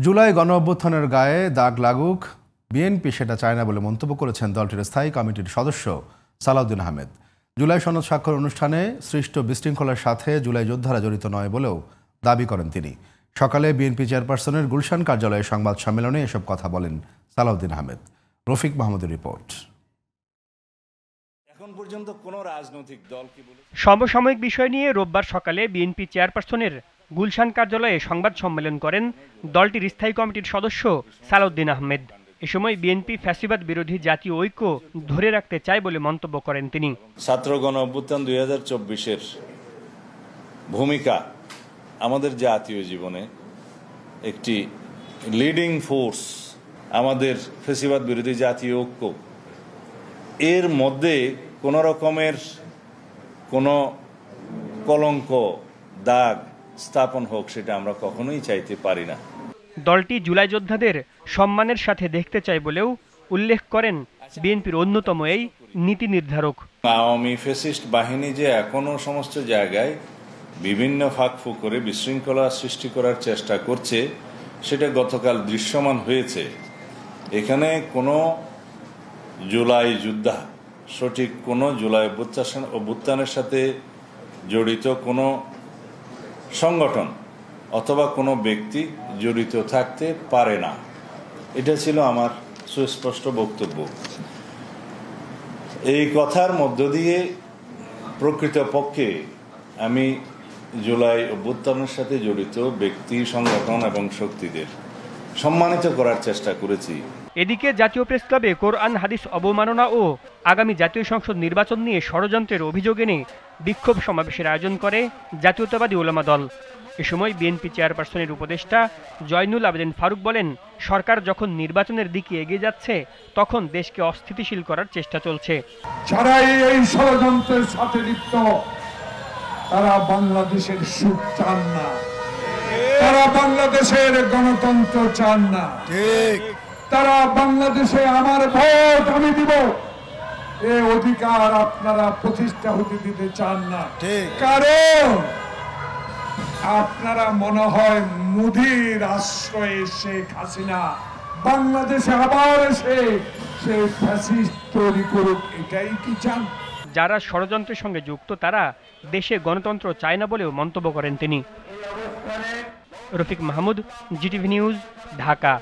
জুলাই গণঅভ্যুত্থানের গায়ে দাগ লাগুক, বিএনপি সেটা চায় না বলে মন্তব্য করেছেন দলটির স্থায়ী কমিটির সদস্য সালাউদ্দিন আহমেদ। জুলাই সনদ স্বাক্ষর অনুষ্ঠানে সৃষ্ট বিশৃঙ্খলার সাথে জুলাই যোদ্ধারা জড়িত নয় বলেও দাবি করেন তিনি। সকালে বিএনপি চেয়ারপারসনের গুলশান কার্যালয়ে সংবাদ সম্মেলনে এসব কথা বলেন সালাউদ্দিন আহমেদ। রফিক মাহমুদের রিপোর্ট। এখন পর্যন্ত কোনো রাজনৈতিক দল কি বলে সমসাময়িক বিষয় নিয়ে রোববার সকালে বিএনপি চেয়ারপারসনের গুলশান কার্যালয়ে সংবাদ সম্মেলন করেন দলটির স্থায়ী কমিটির সদস্য সালাউদ্দিন আহমেদ। এ সময় বিএনপি ফ্যাসিবাদ বিরোধী জাতীয় ঐক্য ধরে রাখতে চায় বলে মন্তব্য করেন তিনি। ছাত্র গণঅভ্যুত্থান 2024-এর ভূমিকা আমাদের জাতীয় জীবনে একটি লিডিং ফোর্স, আমাদের ফ্যাসিবাদ বিরোধী জাতীয় ঐক্য, এর মধ্যে কোনো রকমের কোনো কলঙ্ক দাগ স্থাপন হোক, সেটা আমরা কখনোই চাইতে পারি না। দলটি জুলাই যোদ্ধাদের সম্মানের সাথে দেখতে চায় বলেও উল্লেখ করেন বিএনপির অন্যতম এই নীতি নির্ধারক। আওয়ামী ফ্যাসিস্ট বাহিনী যে এখনো সমস্ত জায়গায় বিভিন্ন ফাঁকফোঁক করে বিশৃঙ্খলা সৃষ্টি করার চেষ্টা করছে, সেটা গতকাল দৃশ্যমান হয়েছে। এখানে কোনো জুলাই যোদ্ধা, সঠিক কোনো জুলাই অভ্যুত্থানের সাথে জড়িত কোনো সংগঠন অথবা কোনো ব্যক্তি জড়িত থাকতে পারে না। এটা ছিল আমার সুস্পষ্ট বক্তব্য। এই কথার মধ্য দিয়ে প্রকৃতপক্ষে আমি জুলাই অভ্যুত্থানের সাথে জড়িত ব্যক্তি, সংগঠন এবং শক্তিদের সম্মানিত করার চেষ্টা করেছি। এদিকে জাতীয় প্রেস ক্লাবে কোরআন হাদিস অবমাননা ও আগামী জাতীয় সংসদ নির্বাচন নিয়ে ষড়যন্ত্রের অভিযোগ এনে বিক্ষোভ সমাবেশের আয়োজন করে জাতীয়তাবাদী উলামা দল। এ সময় বিএনপি চেয়ারপারসনের উপদেষ্টা জয়নুল আবেদিন ফারুক বলেন, সরকার যখন নির্বাচনের দিকে এগিয়ে যাচ্ছে তখন দেশকে অস্থিতিশীল করার চেষ্টা চলছে। যারা এই ষড়যন্ত্রের সাথে লিপ্ত, তারা বাংলাদেশের সুখ চান না, তারা বাংলাদেশের গণতন্ত্র চান না, তারা বাংলাদেশে আমার ভোট আমি দিব এই অধিকার আপনারা প্রতিষ্ঠা হতে দিতে চান না। কারণ আপনারা মনে হয় মোদির আশ্রয়ে শেখ হাসিনা বাংলাদেশে আবার এসে সে ফ্যাসিস্ট তৈরি করুক, এটাই কি চান? যারা ষড়যন্ত্রের সঙ্গে যুক্ত তারা দেশে গণতন্ত্র চায় না বলেও মন্তব্য করেন তিনি। Rafiq Mahmud, GTV news, Dhaka.